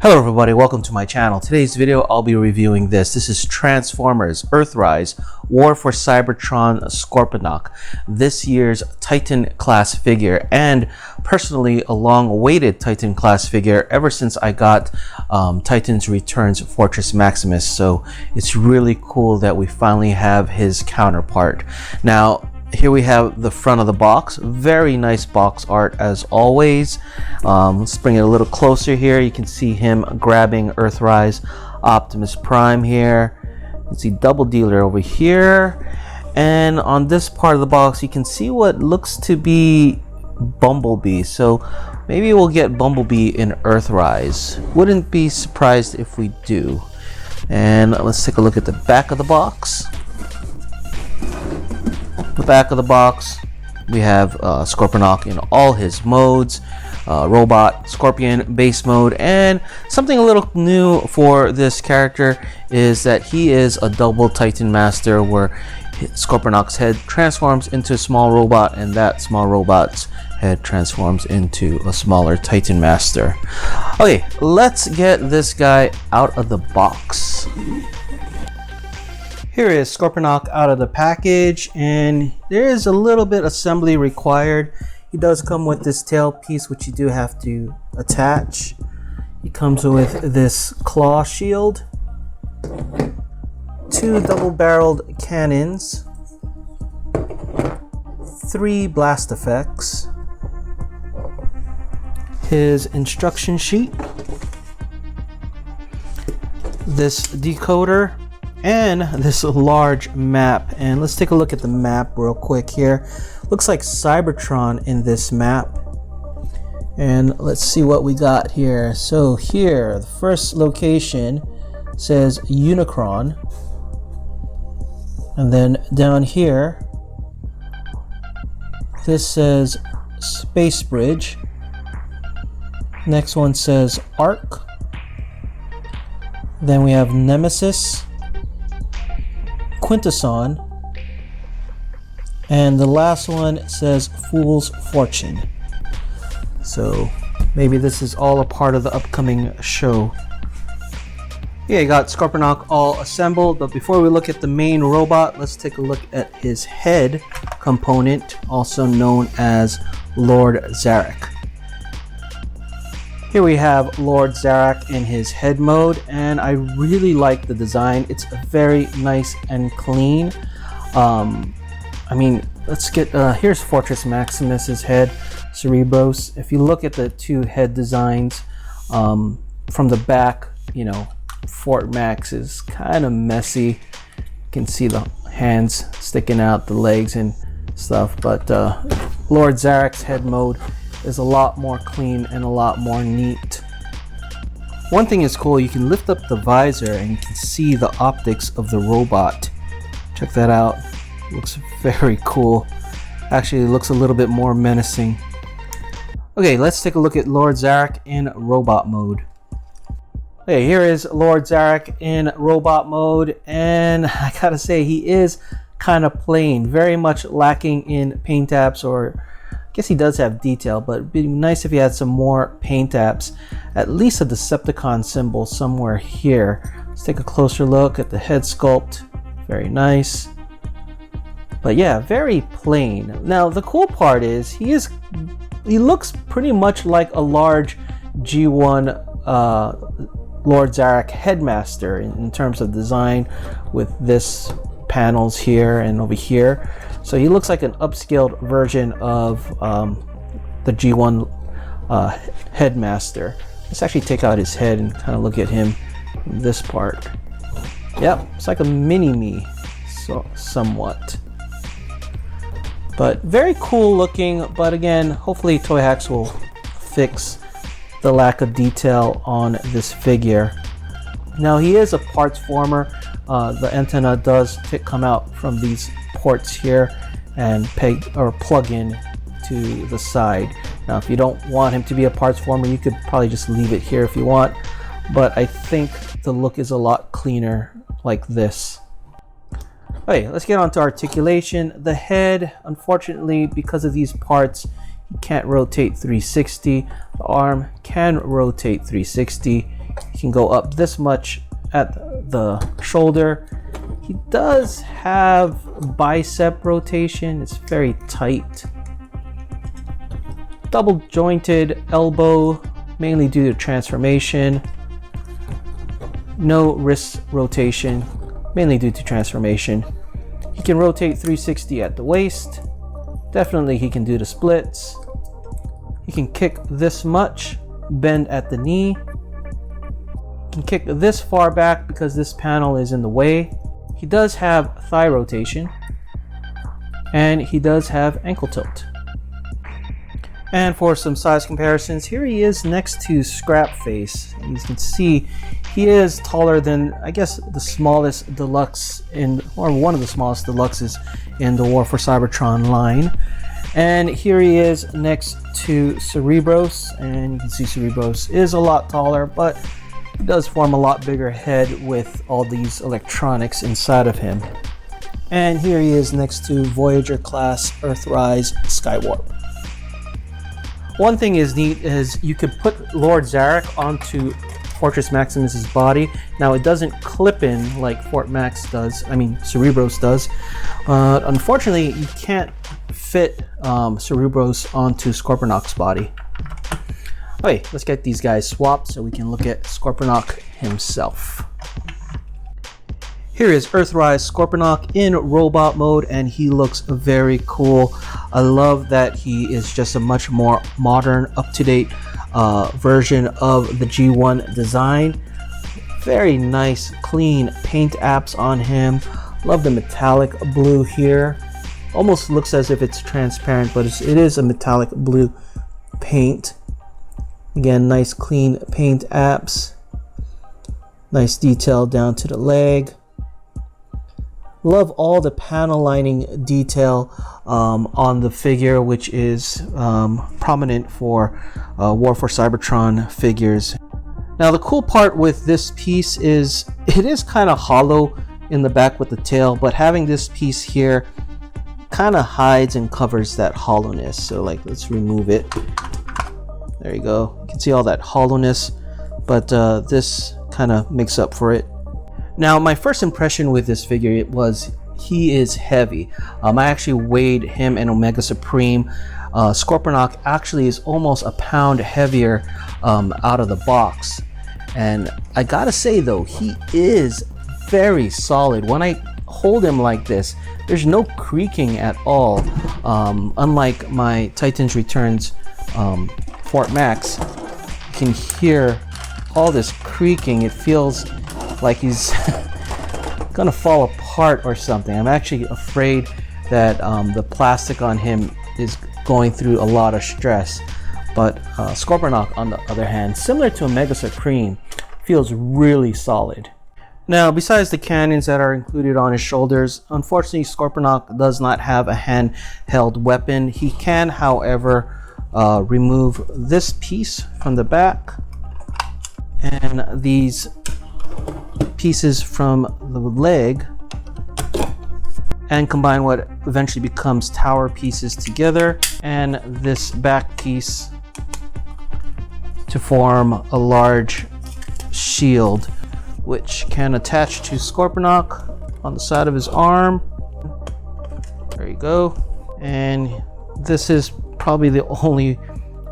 Hello everybody, welcome to my channel. Today's video I'll be reviewing this. This is Transformers Earthrise War for Cybertron Scorponok, this year's Titan class figure, and personally a long-awaited Titan class figure ever since I got Titans Returns Fortress Maximus. So it's really cool that we finally have his counterpart. Now here we have the front of the box. Very nice box art as always. Let's bring it a little closer here. You can see him grabbing Earthrise Optimus Prime here. You can see Double Dealer over here. And on this part of the box, you can see what looks to be Bumblebee. So maybe we'll get Bumblebee in Earthrise. Wouldn't be surprised if we do. And let's take a look at the back of the box. The back of the box, we have Scorponok in all his modes, robot, scorpion, base mode, and something a little new for this character is that he is a double Titan Master, where Scorponok's head transforms into a small robot and that small robot's head transforms into a smaller Titan Master. Okay, let's get this guy out of the box. Here is Scorponok out of the package, and there is a little bit assembly required. He does come with this tail piece, which you do have to attach. He comes with this claw shield, two double-barreled cannons, 3 blast effects, his instruction sheet, this decoder, and this large map. And let's take a look at the map real quick here. Looks like Cybertron in this map, and let's see what we got here. So here, the first location says Unicron, and then down here this says Space Bridge. Next one says Arc. Then we have Nemesis, Quintesson, and the last one says Fool's Fortune. So maybe this is all a part of the upcoming show. Yeah, you got Scorponok all assembled, but before we look at the main robot, let's take a look at his head component, also known as Lord Zarek. Here we have Lord Zarek in his head mode, and I really like the design. It's very nice and clean. I mean, let's get here's Fortress Maximus's head, Cerebros. If you look at the two head designs from the back, you know, Fort Max is kind of messy. You can see the hands sticking out, the legs and stuff, but Lord Zarek's head mode is a lot more clean and a lot more neat. One thing is cool, you can lift up the visor and you can see the optics of the robot. Check that out. Looks very cool. Actually, it looks a little bit more menacing. Okay, let's take a look at Lord Zarek in robot mode. Okay, here is Lord Zarek in robot mode, and I gotta say he is kind of plain, very much lacking in paint apps, or I guess he does have detail, but it'd be nice if he had some more paint apps, at least a Decepticon symbol somewhere here. Let's take a closer look at the head sculpt. Very nice. But yeah, very plain. Now the cool part is he looks pretty much like a large G1 Lord Zarek Headmaster in terms of design, with this panels here and over here. So he looks like an upscaled version of the G1 Headmaster. Let's actually take out his head and kind of look at him from this part. Yep, it's like a mini-me, so somewhat. But very cool looking, but again, hopefully Toy Hacks will fix the lack of detail on this figure. Now he is a parts former. The antenna does come out from these ports here and plug in to the side. Now if you don't want him to be a parts former, you could probably just leave it here if you want, but I think the look is a lot cleaner like this. Okay, let's get on to articulation. The head, unfortunately, because of these parts, you can't rotate 360. The arm can rotate 360. He can go up this much at the shoulder. He does have bicep rotation. It's very tight. Double jointed elbow, mainly due to transformation. No wrist rotation, mainly due to transformation. He can rotate 360 at the waist. Definitely he can do the splits. He can kick this much, bend at the knee. He can kick this far back because this panel is in the way. He does have thigh rotation, and he does have ankle tilt. And for some size comparisons, here he is next to Scrapface. As you can see, he is taller than, I guess, the smallest deluxe or one of the smallest deluxes in the War for Cybertron line. And here he is next to Cerebros, and you can see Cerebros is a lot taller, but he does form a lot bigger head with all these electronics inside of him. And here he is next to Voyager class Earthrise Skywarp. One thing is neat is you could put Lord Zarek onto Fortress Maximus's body. Now it doesn't clip in like Fort Max does, Cerebros does. Unfortunately, you can't fit Cerebros onto Scorponok's body. Okay, let's get these guys swapped so we can look at Scorponok himself. Here is Earthrise Scorponok in robot mode, and he looks very cool. I love that he is just a much more modern, up-to-date version of the G1 design. Very nice, clean paint apps on him. Love the metallic blue here. Almost looks as if it's transparent, but it is a metallic blue paint. Again, nice clean paint apps. Nice detail down to the leg. Love all the panel lining detail on the figure, which is prominent for War for Cybertron figures. Now the cool part with this piece is it is kind of hollow in the back with the tail, but having this piece here kind of hides and covers that hollowness. So like, let's remove it. There you go. You can see all that hollowness, but this kind of makes up for it. Now, my first impression with this figure was he is heavy. I actually weighed him in Omega Supreme. Scorponok actually is almost a pound heavier out of the box. And I gotta say though, he is very solid. When I hold him like this, there's no creaking at all. Unlike my Titans Returns Fort Max, you can hear all this creaking. It feels like he's gonna fall apart or something. I'm actually afraid that the plastic on him is going through a lot of stress. But Scorponok, on the other hand, similar to Omega Supreme, feels really solid. Now, besides the cannons that are included on his shoulders, unfortunately Scorponok does not have a handheld weapon. He can, however, remove this piece from the back and these pieces from the leg and combine what eventually becomes tower pieces together, and this back piece to form a large shield which can attach to Scorponok on the side of his arm. There you go. And this is probably the only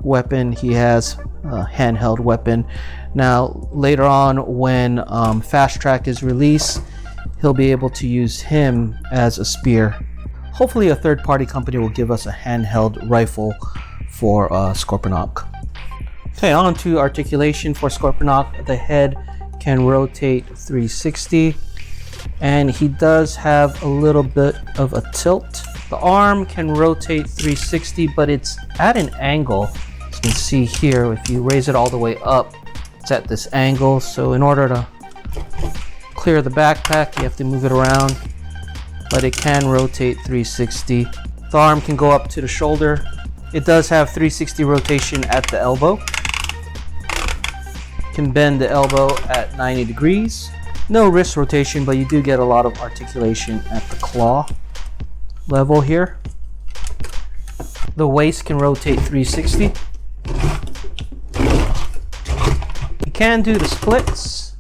weapon he has, a handheld weapon. Now later on, when Fast Track is released, he'll be able to use him as a spear. Hopefully a third-party company will give us a handheld rifle for Scorponok. Okay, on to articulation for Scorponok. The head can rotate 360, and he does have a little bit of a tilt. The arm can rotate 360, but it's at an angle. As you can see here, if you raise it all the way up, it's at this angle. So in order to clear the backpack, you have to move it around, but it can rotate 360. The arm can go up to the shoulder. It does have 360 rotation at the elbow. Can bend the elbow at 90 degrees. No wrist rotation, but you do get a lot of articulation at the claw level here. The waist can rotate 360. You can do the splits,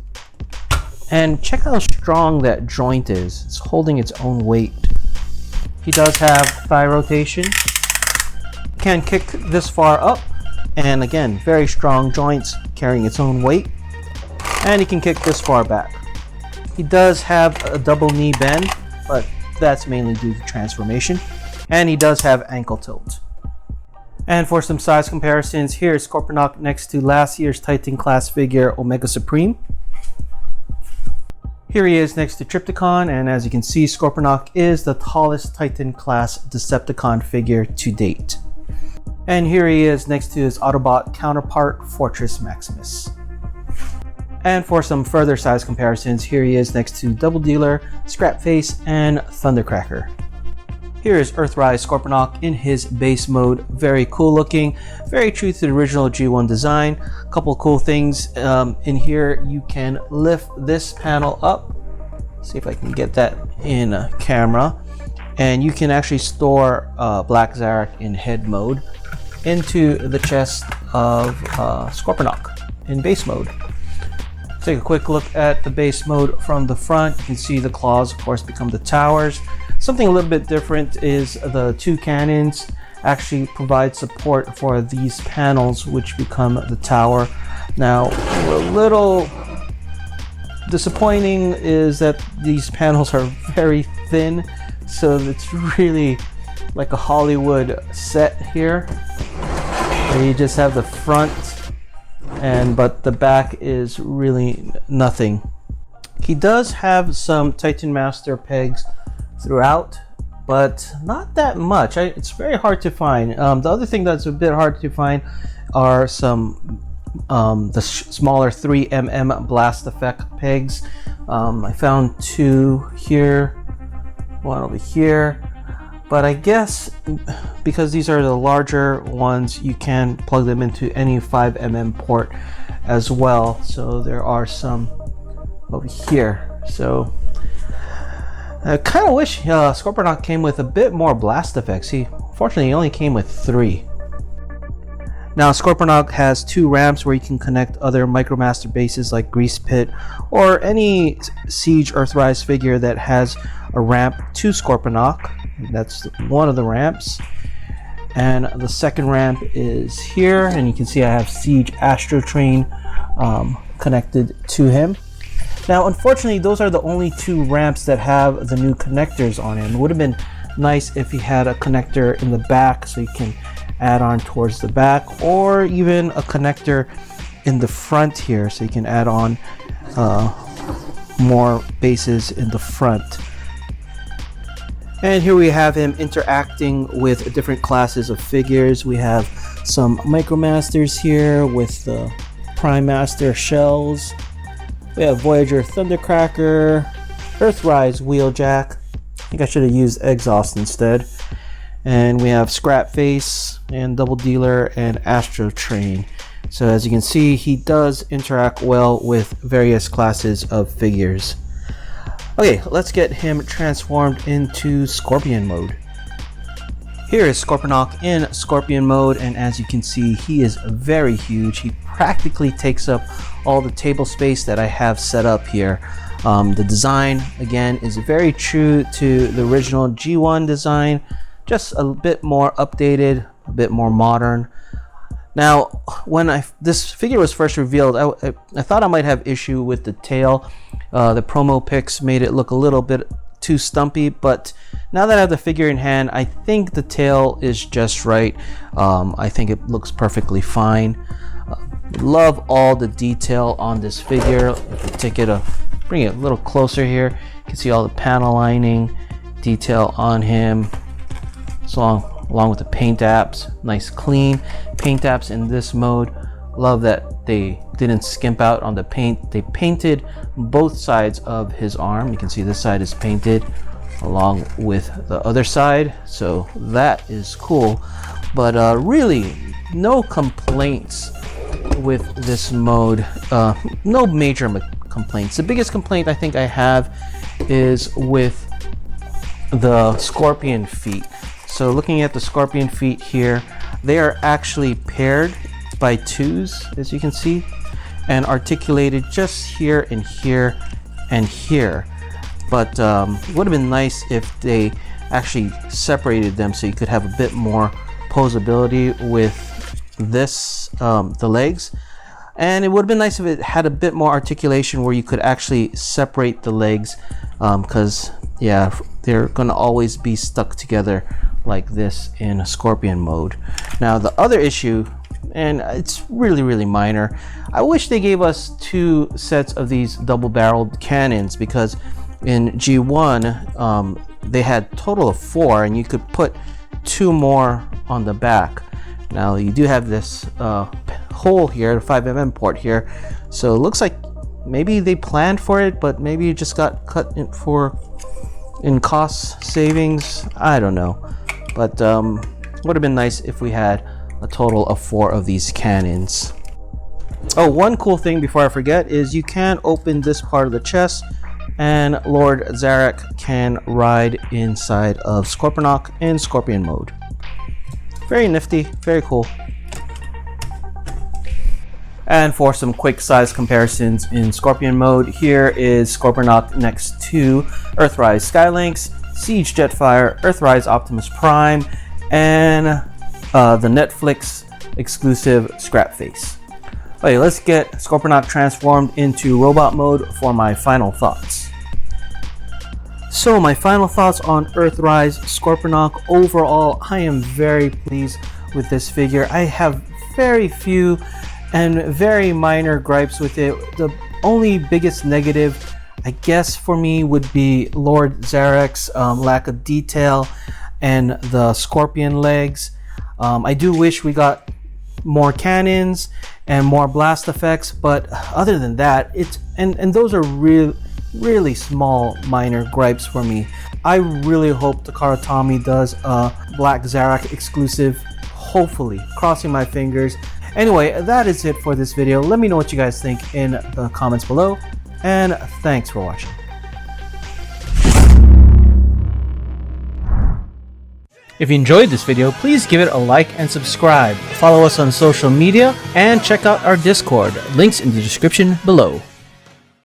and check how strong that joint is. It's holding its own weight. He does have thigh rotation. Can kick this far up, and again, very strong joints carrying its own weight. And he can kick this far back. He does have a double knee bend, but that's mainly due to transformation. And he does have ankle tilt. And for some size comparisons, here is Scorponok next to last year's Titan class figure Omega Supreme. Here he is next to Rejecticon, and as you can see, Scorponok is the tallest Titan class Decepticon figure to date. And here he is next to his Autobot counterpart, Fortress Maximus. And for some further size comparisons, here he is next to Double Dealer, Scrapface, and Thundercracker. Here is Earthrise Scorponok in his base mode. Very cool looking, very true to the original G1 design. A couple cool things in here. You can lift this panel up. See if I can get that in camera. And you can actually store Black Zarek in head mode into the chest of Scorponok in base mode. Take a quick look at the base mode from the front. You can see the claws, of course, become the towers. Something a little bit different is the two cannons actually provide support for these panels, which become the tower. Now, a little disappointing is that these panels are very thin, so it's really like a Hollywood set here, where you just have the front, but the back is really nothing. He does have some Titan Master pegs throughout, but not that much. It's very hard to find. The other thing that's a bit hard to find are some the smaller 3mm blast effect pegs. I found two here, one over here, but I guess because these are the larger ones, you can plug them into any 5mm port as well. So there are some over here. So I kind of wish Scorponok came with a bit more blast effects. He unfortunately only came with 3. Now Scorponok has 2 ramps where you can connect other Micromaster bases like Grease Pit or any Siege Earthrise figure that has a ramp to Scorponok. That's one of the ramps. And the second ramp is here, and you can see I have Siege Astro Train connected to him. Now, unfortunately, those are the only 2 ramps that have the new connectors on him. It would have been nice if he had a connector in the back so you can add on towards the back, or even a connector in the front here so you can add on more bases in the front. And here we have him interacting with different classes of figures. We have some Micromasters here with the Prime Master shells. We have Voyager Thundercracker, Earthrise Wheeljack. I think I should have used Exhaust instead. And we have Scrapface and Double Dealer and Astro Train. So as you can see, he does interact well with various classes of figures. Okay, let's get him transformed into Scorpion mode. Here is Scorponok in Scorpion mode, and as you can see, he is very huge. He practically takes up all the table space that I have set up here. The design, again, is very true to the original G1 design, just a bit more updated, a bit more modern. Now, when this figure was first revealed, I thought I might have issue with the tail. The promo pics made it look a little bit too stumpy, but now that I have the figure in hand, I think the tail is just right. I think it looks perfectly fine. Love all the detail on this figure. If you bring it a little closer here, you can see all the panel lining detail on him. Along with the paint apps, nice clean paint apps in this mode. Love that they didn't skimp out on the paint. They painted both sides of his arm. You can see this side is painted along with the other side, so that is cool. But really no complaints with this mode. No major complaints. The biggest complaint I think I have is with the scorpion feet. So looking at the scorpion feet here, they are actually paired by 2s, as you can see. and articulated just here and here and here. But it would have been nice if they actually separated them so you could have a bit more posability with this, the legs. And it would have been nice if it had a bit more articulation where you could actually separate the legs, because yeah, they're gonna always be stuck together like this in Scorpion mode. Now the other issue, and it's really minor, I wish they gave us 2 sets of these double-barreled cannons, because in G1 they had total of 4 and you could put 2 more on the back. Now you do have this hole here, the 5mm port here, so it looks like maybe they planned for it, but maybe it just got cut in cost savings. I don't know, but would have been nice if we had a total of 4 of these cannons. Oh, one cool thing before I forget is you can open this part of the chest and Lord Zarek can ride inside of Scorponok in Scorpion mode. Very nifty, very cool. And for some quick size comparisons in Scorpion mode, here is Scorponok next to Earthrise Skylynx, Siege Jetfire, Earthrise Optimus Prime, and the Netflix exclusive Scrapface. Okay, let's get Scorponok transformed into robot mode for my final thoughts. So my final thoughts on Earthrise Scorponok. Overall, I am very pleased with this figure. I have very few and very minor gripes with it. The only biggest negative, I guess, for me would be Lord Zarek's lack of detail and the Scorpion legs. I do wish we got more cannons and more blast effects, but other than that, it's and those are really small minor gripes for me. I really hope Takara Tomy does a Black Zarek exclusive, hopefully, crossing my fingers. Anyway, that is it for this video. Let me know what you guys think in the comments below, and thanks for watching. If you enjoyed this video, please give it a like and subscribe. Follow us on social media and check out our Discord. Links in the description below.